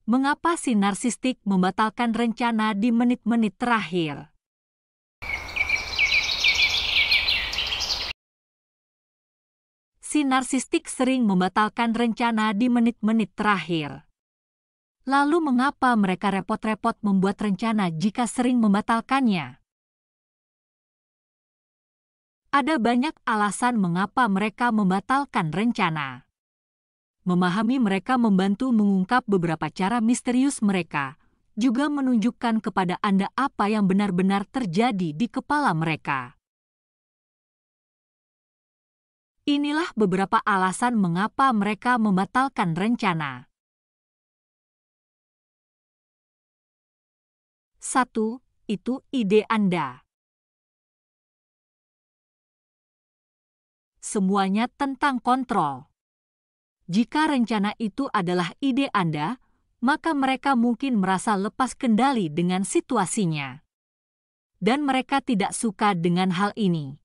Mengapa si narsistik membatalkan rencana di menit-menit terakhir? Si narsistik sering membatalkan rencana di menit-menit terakhir. Lalu mengapa mereka repot-repot membuat rencana jika sering membatalkannya? Ada banyak alasan mengapa mereka membatalkan rencana. Memahami mereka membantu mengungkap beberapa cara misterius mereka, juga menunjukkan kepada Anda apa yang benar-benar terjadi di kepala mereka. Inilah beberapa alasan mengapa mereka membatalkan rencana. 1. Itu ide Anda. Semuanya tentang kontrol. Jika rencana itu adalah ide Anda, maka mereka mungkin merasa lepas kendali dengan situasinya. Dan mereka tidak suka dengan hal ini.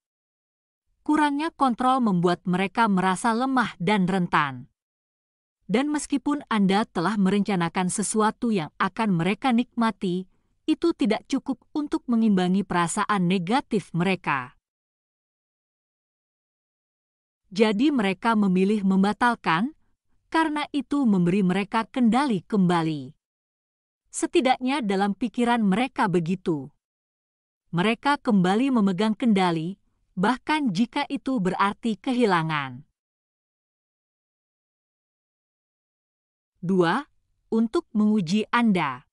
Kurangnya kontrol membuat mereka merasa lemah dan rentan. Dan meskipun Anda telah merencanakan sesuatu yang akan mereka nikmati, itu tidak cukup untuk mengimbangi perasaan negatif mereka. Jadi mereka memilih membatalkan, karena itu memberi mereka kendali kembali. Setidaknya dalam pikiran mereka begitu. Mereka kembali memegang kendali, bahkan jika itu berarti kehilangan. 2. Untuk menguji Anda.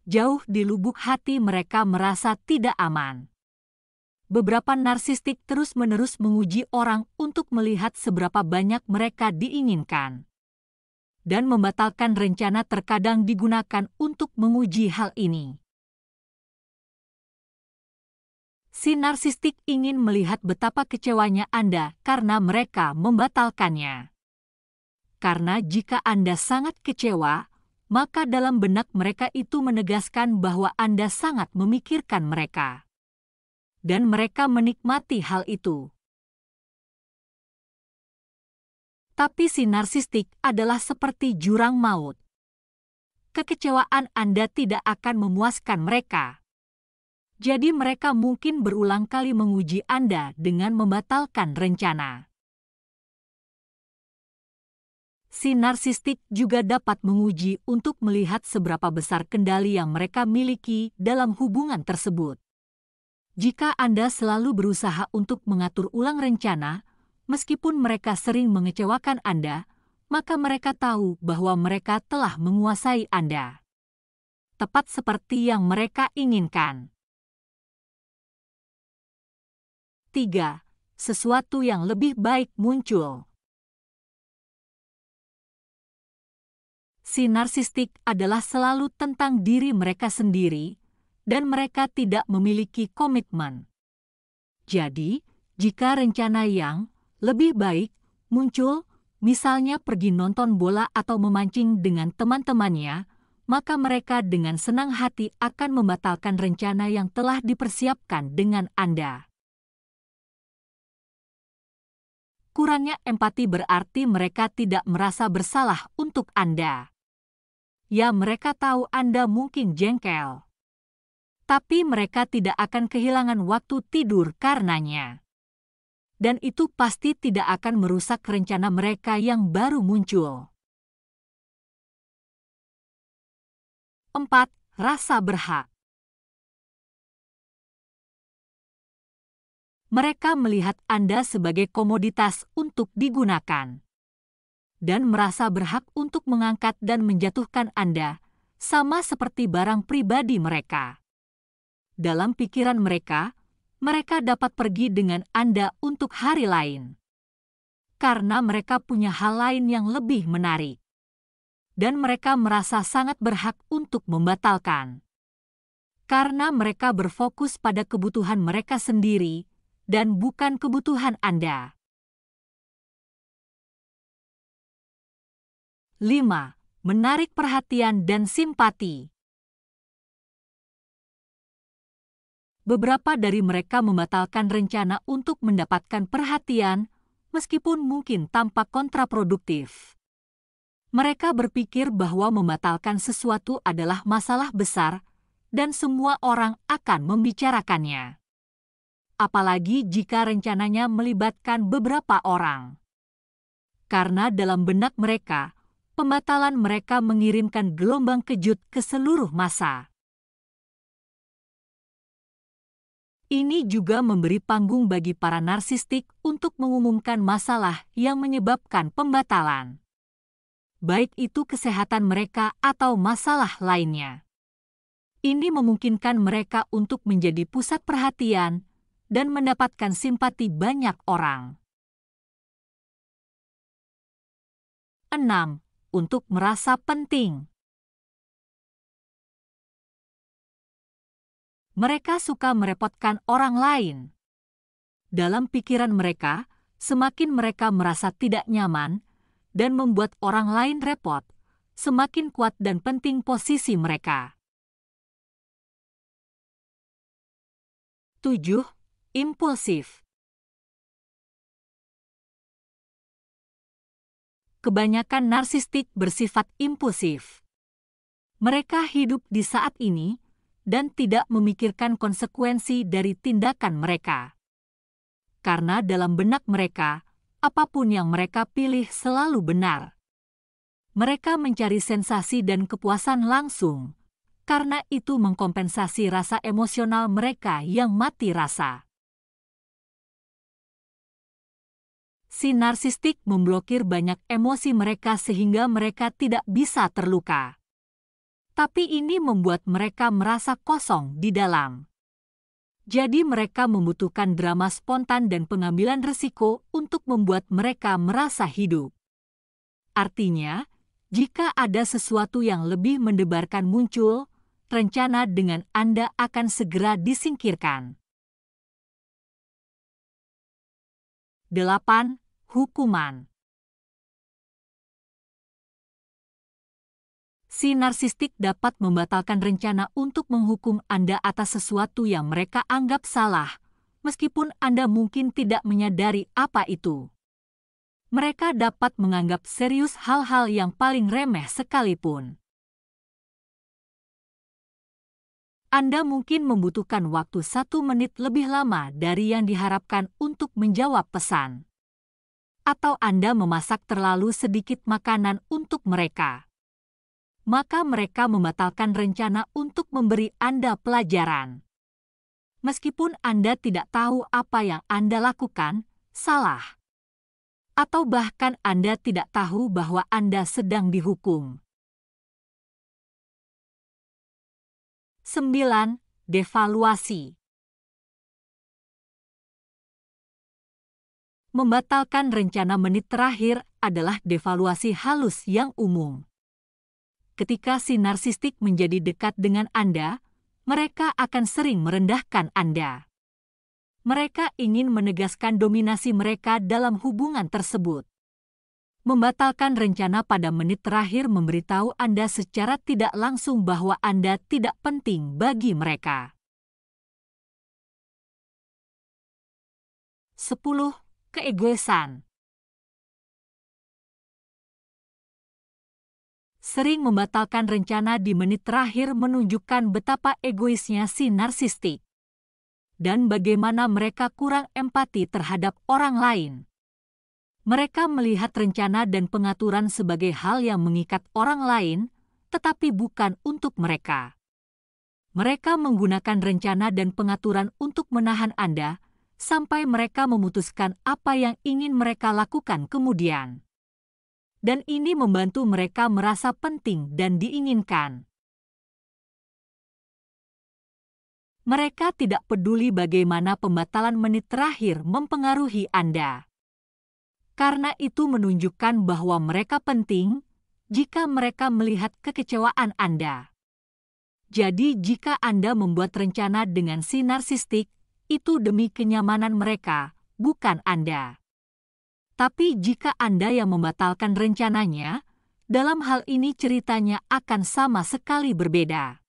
Jauh di lubuk hati mereka merasa tidak aman. Beberapa narsistik terus-menerus menguji orang untuk melihat seberapa banyak mereka diinginkan. Dan membatalkan rencana terkadang digunakan untuk menguji hal ini. Si narsistik ingin melihat betapa kecewanya Anda karena mereka membatalkannya. Karena jika Anda sangat kecewa, maka dalam benak mereka itu menegaskan bahwa Anda sangat memikirkan mereka. Dan mereka menikmati hal itu. Tapi si narsistik adalah seperti jurang maut. Kekecewaan Anda tidak akan memuaskan mereka. Jadi mereka mungkin berulang kali menguji Anda dengan membatalkan rencana. Si narsistik juga dapat menguji untuk melihat seberapa besar kendali yang mereka miliki dalam hubungan tersebut. Jika Anda selalu berusaha untuk mengatur ulang rencana, meskipun mereka sering mengecewakan Anda, maka mereka tahu bahwa mereka telah menguasai Anda. Tepat seperti yang mereka inginkan. 3. Sesuatu yang lebih baik muncul. Si narsistik adalah selalu tentang diri mereka sendiri, dan mereka tidak memiliki komitmen. Jadi, jika rencana yang lebih baik muncul, misalnya pergi nonton bola atau memancing dengan teman-temannya, maka mereka dengan senang hati akan membatalkan rencana yang telah dipersiapkan dengan Anda. Kurangnya empati berarti mereka tidak merasa bersalah untuk Anda. Ya, mereka tahu Anda mungkin jengkel. Tapi mereka tidak akan kehilangan waktu tidur karenanya. Dan itu pasti tidak akan merusak rencana mereka yang baru muncul. 4. Rasa berhak. Mereka melihat Anda sebagai komoditas untuk digunakan. Dan merasa berhak untuk mengangkat dan menjatuhkan Anda, sama seperti barang pribadi mereka. Dalam pikiran mereka, mereka dapat pergi dengan Anda untuk hari lain. Karena mereka punya hal lain yang lebih menarik. Dan mereka merasa sangat berhak untuk membatalkan. Karena mereka berfokus pada kebutuhan mereka sendiri dan bukan kebutuhan Anda. 5. Menarik perhatian dan simpati. Beberapa dari mereka membatalkan rencana untuk mendapatkan perhatian, meskipun mungkin tampak kontraproduktif. Mereka berpikir bahwa membatalkan sesuatu adalah masalah besar dan semua orang akan membicarakannya. Apalagi jika rencananya melibatkan beberapa orang. Karena dalam benak mereka, pembatalan mereka mengirimkan gelombang kejut ke seluruh massa. Ini juga memberi panggung bagi para narsistik untuk mengumumkan masalah yang menyebabkan pembatalan. Baik itu kesehatan mereka atau masalah lainnya. Ini memungkinkan mereka untuk menjadi pusat perhatian dan mendapatkan simpati banyak orang. 6. Untuk merasa penting. Mereka suka merepotkan orang lain. Dalam pikiran mereka, semakin mereka merasa tidak nyaman dan membuat orang lain repot, semakin kuat dan penting posisi mereka. 7. Impulsif. Kebanyakan narsistik bersifat impulsif. Mereka hidup di saat ini dan tidak memikirkan konsekuensi dari tindakan mereka. Karena dalam benak mereka, apapun yang mereka pilih selalu benar. Mereka mencari sensasi dan kepuasan langsung, karena itu mengkompensasi rasa emosional mereka yang mati rasa. Si narsistik memblokir banyak emosi mereka sehingga mereka tidak bisa terluka. Tapi ini membuat mereka merasa kosong di dalam. Jadi mereka membutuhkan drama spontan dan pengambilan risiko untuk membuat mereka merasa hidup. Artinya, jika ada sesuatu yang lebih mendebarkan muncul, rencana dengan Anda akan segera disingkirkan. 8. Hukuman. Si narsistik dapat membatalkan rencana untuk menghukum Anda atas sesuatu yang mereka anggap salah, meskipun Anda mungkin tidak menyadari apa itu. Mereka dapat menganggap serius hal-hal yang paling remeh sekalipun. Anda mungkin membutuhkan waktu 1 menit lebih lama dari yang diharapkan untuk menjawab pesan. Atau Anda memasak terlalu sedikit makanan untuk mereka. Maka mereka membatalkan rencana untuk memberi Anda pelajaran. Meskipun Anda tidak tahu apa yang Anda lakukan salah. Atau bahkan Anda tidak tahu bahwa Anda sedang dihukum. 9. Devaluasi. Membatalkan rencana menit terakhir adalah devaluasi halus yang umum. Ketika si narsistik menjadi dekat dengan Anda, mereka akan sering merendahkan Anda. Mereka ingin menegaskan dominasi mereka dalam hubungan tersebut. Membatalkan rencana pada menit terakhir memberitahu Anda secara tidak langsung bahwa Anda tidak penting bagi mereka. 10. Keegoisan. Sering membatalkan rencana di menit terakhir menunjukkan betapa egoisnya si narsistik dan bagaimana mereka kurang empati terhadap orang lain. Mereka melihat rencana dan pengaturan sebagai hal yang mengikat orang lain, tetapi bukan untuk mereka. Mereka menggunakan rencana dan pengaturan untuk menahan Anda sampai mereka memutuskan apa yang ingin mereka lakukan kemudian. Dan ini membantu mereka merasa penting dan diinginkan. Mereka tidak peduli bagaimana pembatalan menit terakhir mempengaruhi Anda. Karena itu menunjukkan bahwa mereka penting jika mereka melihat kekecewaan Anda. Jadi jika Anda membuat rencana dengan si narsistik, itu demi kenyamanan mereka, bukan Anda. Tapi jika Anda yang membatalkan rencananya, dalam hal ini ceritanya akan sama sekali berbeda.